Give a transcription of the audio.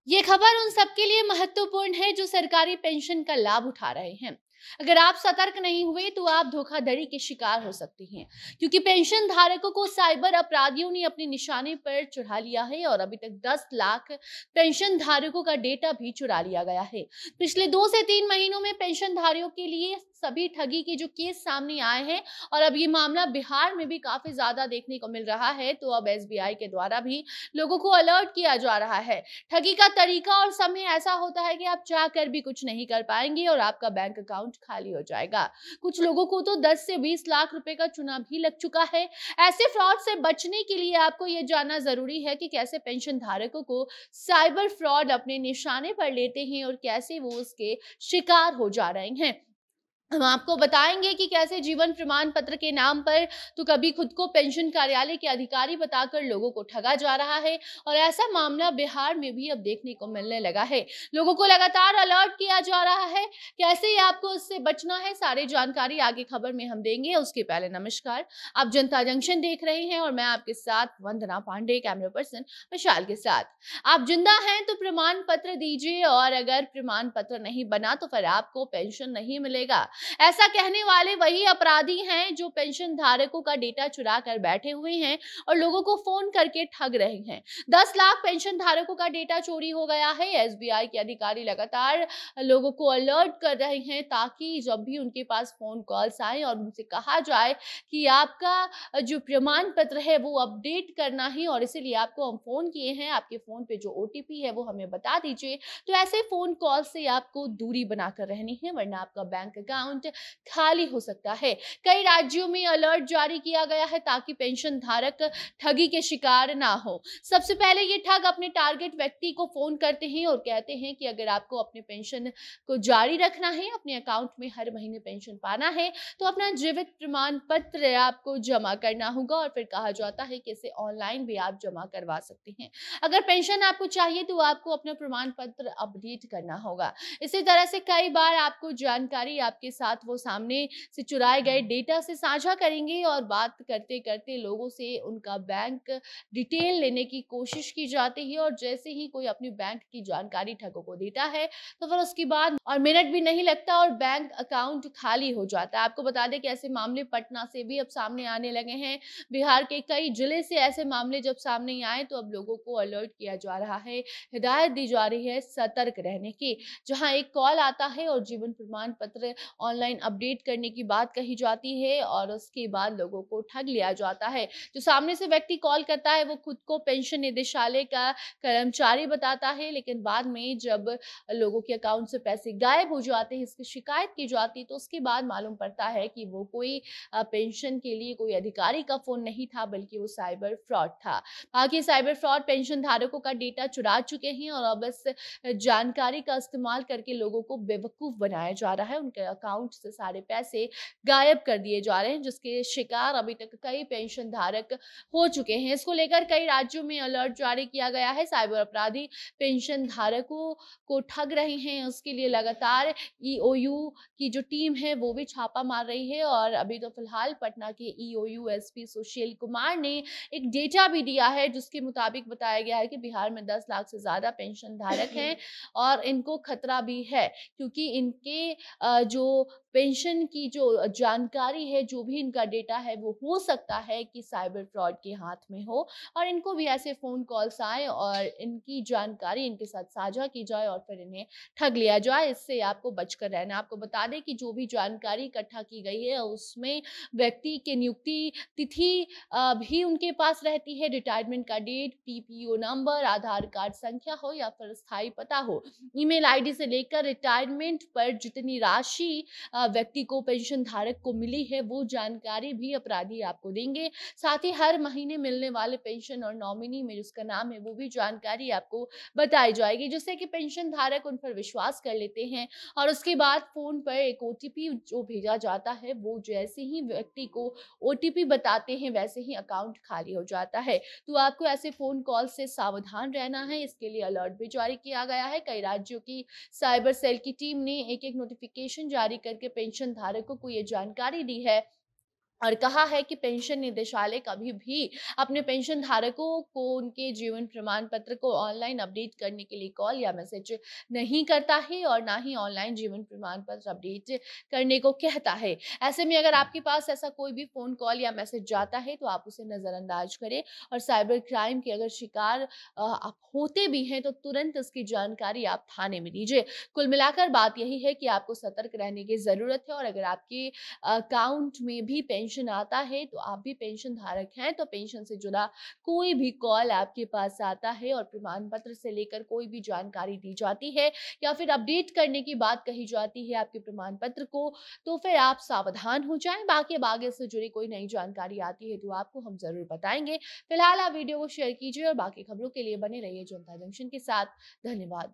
ये खबर उन सबके लिए महत्वपूर्ण है जो सरकारी पेंशन का लाभ उठा रहे हैं। अगर आप सतर्क नहीं हुए तो आप धोखाधड़ी के शिकार हो सकती हैं, क्योंकि पेंशन धारकों को साइबर अपराधियों ने अपने निशाने पर चढ़ा लिया है और अभी तक 10 लाख पेंशन धारकों का डेटा भी चुरा लिया गया है। पिछले 2 से 3 महीनों में पेंशन धारियों के लिए सभी ठगी के जो केस सामने आए हैं और अब ये मामला बिहार में भी काफी ज्यादा देखने को मिल रहा है, तो अब एसबीआई के द्वारा भी लोगों को अलर्ट किया जा रहा है। ठगी का तरीका और समय ऐसा होता है कि आप चाह कर भी कुछ नहीं कर पाएंगे और आपका बैंक अकाउंट खाली हो जाएगा। कुछ लोगों को तो 10 से 20 लाख रुपए का चूना भी लग चुका है। ऐसे फ्रॉड से बचने के लिए आपको ये जानना जरूरी है कि कैसे पेंशन धारकों को साइबर फ्रॉड अपने निशाने पर लेते हैं और कैसे वो उसके शिकार हो जा रहे हैं। हम आपको बताएंगे कि कैसे जीवन प्रमाण पत्र के नाम पर तो कभी खुद को पेंशन कार्यालय के अधिकारी बताकर लोगों को ठगा जा रहा है और ऐसा मामला बिहार में भी अब देखने को मिलने लगा है। लोगों को लगातार अलर्ट किया जा रहा है। कैसे आपको इससे बचना है, सारी जानकारी आगे खबर में हम देंगे। उसके पहले नमस्कार, आप जनता जंक्शन देख रहे हैं और मैं आपके साथ वंदना पांडे, कैमरा पर्सन विशाल के साथ। आप जिंदा हैं तो प्रमाण पत्र दीजिए और अगर प्रमाण पत्र नहीं बना तो फिर आपको पेंशन नहीं मिलेगा। ऐसा कहने वाले वही अपराधी हैं जो पेंशन धारकों का डेटा चुरा कर बैठे हुए हैं और लोगों को फोन करके ठग रहे हैं। 10 लाख पेंशन धारकों का डेटा चोरी हो गया है। एसबीआई के अधिकारी लगातार लोगों को अलर्ट कर रहे हैं ताकि जब भी उनके पास फोन कॉल्स आए और उनसे कहा जाए कि आपका जो प्रमाण पत्र है वो अपडेट करना है और इसीलिए आपको हम फोन किए हैं, आपके फोन पे जो ओटीपी है वो हमें बता दीजिए, तो ऐसे फोन कॉल से आपको दूरी बनाकर रहनी है, वरना आपका बैंक अकाउंट खाली हो सकता है। कई राज्यों में अलर्ट जारी किया गया है ताकि पेंशन धारक ठगी के शिकार ना हो। सबसे पहले ये ठग अपने टारगेट व्यक्ति को फोन करते हैं और कहते हैं कि अगर आपको अपने पेंशन को जारी रखना है, अपने अकाउंट में हर महीने पेंशन पाना है, तो अपना जीवित प्रमाण पत्र आपको जमा करना होगा और फिर कहा जाता है कि इसे ऑनलाइन भी आप जमा करवा सकते हैं। अगर पेंशन आपको चाहिए तो आपको अपना प्रमाण पत्र अपडेट करना होगा। इसी तरह से कई बार आपको जानकारी आपके साथ वो सामने से चुराए गए डेटा से साझा करेंगे और बात करते करते लोगों से उनका बैंक डिटेल लेने की कोशिश की जाती है और जैसे ही कोई अपनी बैंक की जानकारी ठगों को देता है तो फिर उसके बाद और मिनट भी नहीं लगता और बैंक अकाउंट खाली हो जाता है। आपको बता दें कि ऐसे मामले पटना से भी अब सामने आने लगे हैं। बिहार के कई जिले से ऐसे मामले जब सामने आए तो अब लोगों को अलर्ट किया जा रहा है, हिदायत दी जा रही है सतर्क रहने की। जहां एक कॉल आता है और जीवन प्रमाण पत्र ऑनलाइन अपडेट करने की बात कही जाती है और उसके बाद लोगों को ठग लिया जाता है। जो सामने से व्यक्ति कॉल करता है वो खुद को पेंशन निदेशालय का कर्मचारी बताता है, लेकिन बाद में जब लोगों के अकाउंट से पैसे गायब हो जाते हैं, इसकी शिकायत की जाती है, तो उसके बाद मालूम पड़ता है कि वो कोई पेंशन के लिए कोई अधिकारी का फोन नहीं था, बल्कि वो साइबर फ्रॉड था। बाकी साइबर फ्रॉड पेंशन धारकों का डेटा चुरा चुके हैं और अब इस जानकारी का इस्तेमाल करके लोगों को बेवकूफ बनाया जा रहा है। उनके अकाउंट से सारे पैसे गायब कर दिए जा रहे हैं, जिसके शिकार अभी तक कई पेंशन धारक हो चुके हैं। इसको लेकर कई राज्यों में अलर्ट जारी किया गया है। साइबर अपराधी पेंशन धारकों को ठग रहे हैं, उसके लिए लगातार ईओयू की जो टीम है वो भी छापा मार रही है और अभी तो फिलहाल पटना के ईओयू एसपी सुशील कुमार ने एक डेटा भी दिया है जिसके मुताबिक बताया गया है कि बिहार में 10 लाख से ज्यादा पेंशन धारक हैं और इनको खतरा भी है, क्योंकि इनके जो पेंशन की जो जानकारी है, जो भी इनका डेटा है, वो हो सकता है कि साइबर फ्रॉड के हाथ में हो और इनको भी ऐसे फोन कॉल्स आए और इनकी जानकारी इनके साथ साझा की जाए और फिर इन्हें ठग लिया जाए। इससे आपको बचकर रहना। आपको बता दें कि जो भी जानकारी इकट्ठा की गई है उसमें व्यक्ति की नियुक्ति तिथि भी उनके पास रहती है, रिटायरमेंट का डेट, पीपीओ नंबर, आधार कार्ड संख्या हो या फिर स्थायी पता हो, ईमेल आईडी से लेकर रिटायरमेंट पर जितनी राशि व्यक्ति को पेंशन धारक को मिली है वो जानकारी भी अपराधी आपको देंगे। साथ ही हर महीने मिलने वाले पेंशन और नॉमिनी में जिसका नाम है वो भी जानकारी आपको बताई जाएगी, जिससे कि पेंशन धारक उन पर विश्वास कर लेते हैं और उसके बाद फोन पर एक ओटीपी जो भेजा जाता है वो जैसे ही व्यक्ति को ओटीपी बताते हैं वैसे ही अकाउंट खाली हो जाता है। तो आपको ऐसे फोन कॉल से सावधान रहना है। इसके लिए अलर्ट भी जारी किया गया है। कई राज्यों की साइबर सेल की टीम ने एक एक नोटिफिकेशन जारी करके पेंशन धारकों को ये जानकारी दी है और कहा है कि पेंशन निदेशालय कभी भी अपने पेंशन धारकों को उनके जीवन प्रमाण पत्र को ऑनलाइन अपडेट करने के लिए कॉल या मैसेज नहीं करता है और ना ही ऑनलाइन जीवन प्रमाण पत्र अपडेट करने को कहता है। ऐसे में अगर आपके पास ऐसा कोई भी फोन कॉल या मैसेज जाता है तो आप उसे नजरअंदाज करें और साइबर क्राइम के अगर शिकार आप होते भी हैं तो तुरंत इसकी जानकारी आप थाने में दीजिए। कुल मिलाकर बात यही है कि आपको सतर्क रहने की जरूरत है और अगर आपकी अकाउंट में भी पेंशन आता है तो आप भी पेंशन धारक हैं तो पेंशन से जुड़ा कोई भी कॉल आपके पास आता है और प्रमाण पत्र से लेकर कोई भी जानकारी दी जाती है या फिर अपडेट करने की बात कही जाती है आपके प्रमाण पत्र को, तो फिर आप सावधान हो जाएं। बाकी अब आगे से जुड़ी कोई नई जानकारी आती है तो आपको हम जरूर बताएंगे। फिलहाल आप वीडियो को शेयर कीजिए और बाकी खबरों के लिए बने रहिए जनता जंक्शन के साथ। धन्यवाद।